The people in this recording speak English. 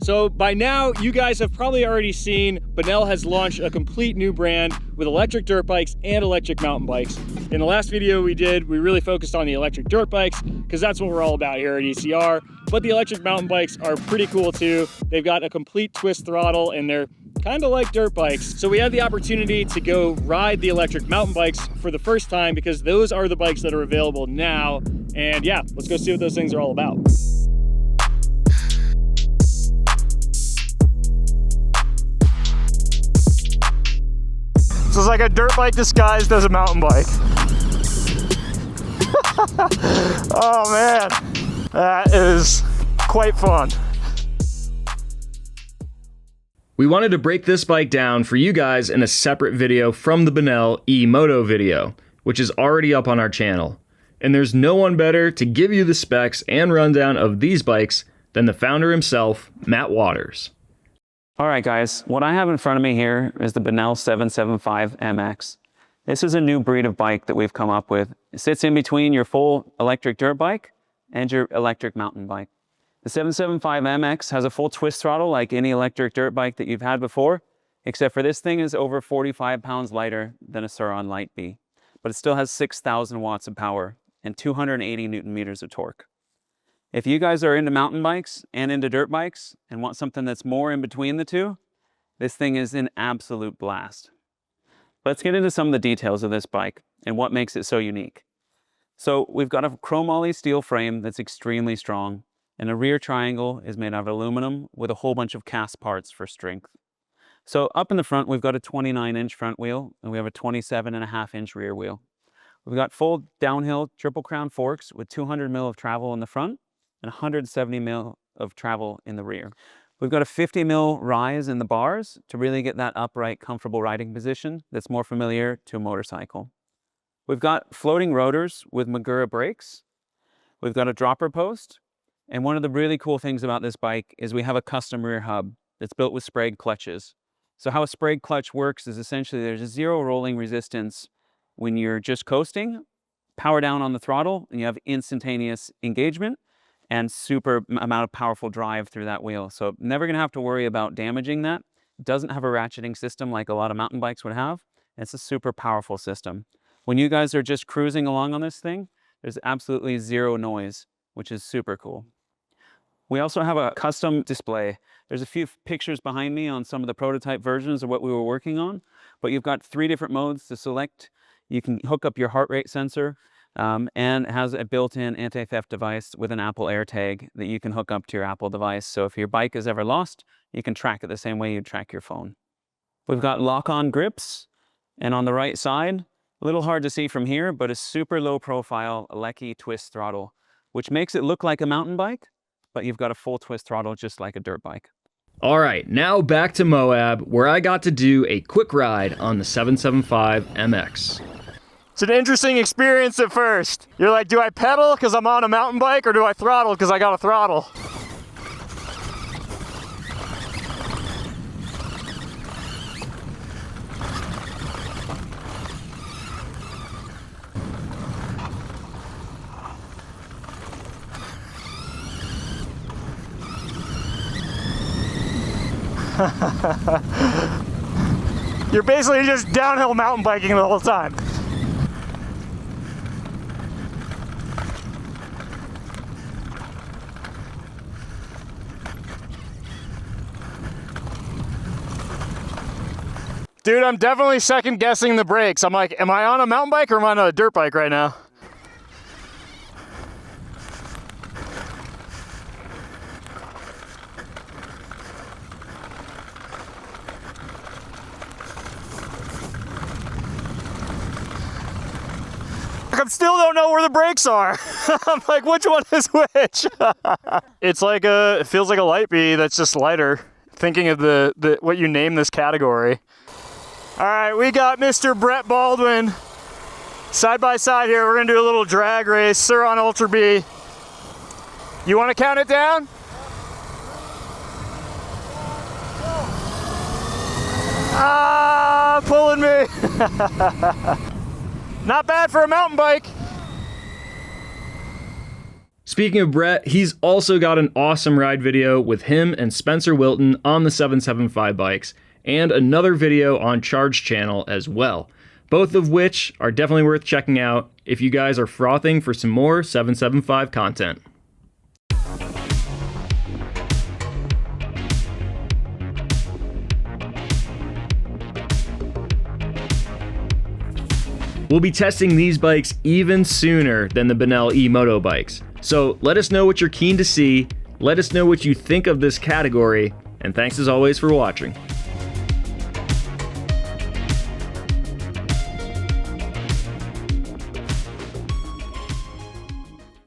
So by now, you guys have probably already seen Bonnell has launched a complete new brand with electric dirt bikes and electric mountain bikes. In the last video we did, we really focused on the electric dirt bikes because that's what we're all about here at ECR. But the electric mountain bikes are pretty cool too. They've got a complete twist throttle and they're kind of like dirt bikes. So we had the opportunity to go ride the electric mountain bikes for the first time because those are the bikes that are available now. And yeah, let's go see what those things are all about. So it's like a dirt bike disguised as a mountain bike. Oh man, that is quite fun. We wanted to break this bike down for you guys in a separate video from the Bonnell e-moto video, which is already up on our channel. And there's no one better to give you the specs and rundown of these bikes than the founder himself, Matt Waters. All right, guys, what I have in front of me here is the Bonnell 775 MX. This is a new breed of bike that we've come up with. It sits in between your full electric dirt bike and your electric mountain bike. The 775 MX has a full twist throttle like any electric dirt bike that you've had before, except for this thing is over 45 pounds lighter than a Sur-Ron Light B, but it still has 6,000 watts of power and 280 Newton meters of torque. If you guys are into mountain bikes and into dirt bikes and want something that's more in between the two, this thing is an absolute blast. Let's get into some of the details of this bike and what makes it so unique. So we've got a chromoly steel frame that's extremely strong, and the rear triangle is made out of aluminum with a whole bunch of cast parts for strength. So up in the front, we've got a 29-inch front wheel, and we have a 27.5-inch rear wheel. We've got full downhill triple crown forks with 200 mil of travel in the front and 170 mil of travel in the rear. We've got a 50 mil rise in the bars to really get that upright, comfortable riding position that's more familiar to a motorcycle. We've got floating rotors with Magura brakes. We've got a dropper post. And one of the really cool things about this bike is we have a custom rear hub that's built with sprayed clutches. So how a sprayed clutch works is essentially there's a zero rolling resistance when you're just coasting, power down on the throttle, and you have instantaneous engagement and super amount of powerful drive through that wheel. So never gonna have to worry about damaging that. It doesn't have a ratcheting system like a lot of mountain bikes would have. It's a super powerful system. When you guys are just cruising along on this thing, there's absolutely zero noise, which is super cool. We also have a custom display. There's a few pictures behind me on some of the prototype versions of what we were working on, but you've got 3 different modes to select. You can hook up your heart rate sensor, and it has a built-in anti-theft device with an Apple AirTag that you can hook up to your Apple device. So if your bike is ever lost, you can track it the same way you track your phone. We've got lock-on grips, and on the right side, a little hard to see from here, but a super low-profile Lecky twist throttle, which makes it look like a mountain bike, but you've got a full twist throttle just like a dirt bike. All right, now back to Moab, where I got to do a quick ride on the 775 MX. It's an interesting experience at first. You're like, do I pedal because I'm on a mountain bike or do I throttle because I got a throttle? You're basically just downhill mountain biking the whole time. Dude, I'm definitely second guessing the brakes. I'm like, am I on a mountain bike or am I on a dirt bike right now? I still don't know where the brakes are. I'm like, which one is which? It's like it feels like a Light B that's just lighter. Thinking of the what you name this category. All right, we got Mr. Brett Baldwin side by side here. We're gonna do a little drag race, Sur-Ron Ultra B. You wanna count it down? Ah, pulling me. Not bad for a mountain bike. Speaking of Brett, he's also got an awesome ride video with him and Spencer Wilton on the 775 bikes, and another video on Charge Channel as well, both of which are definitely worth checking out if you guys are frothing for some more 775 content. We'll be testing these bikes even sooner than the Bonnell e-moto bikes. So let us know what you're keen to see, let us know what you think of this category, and thanks as always for watching.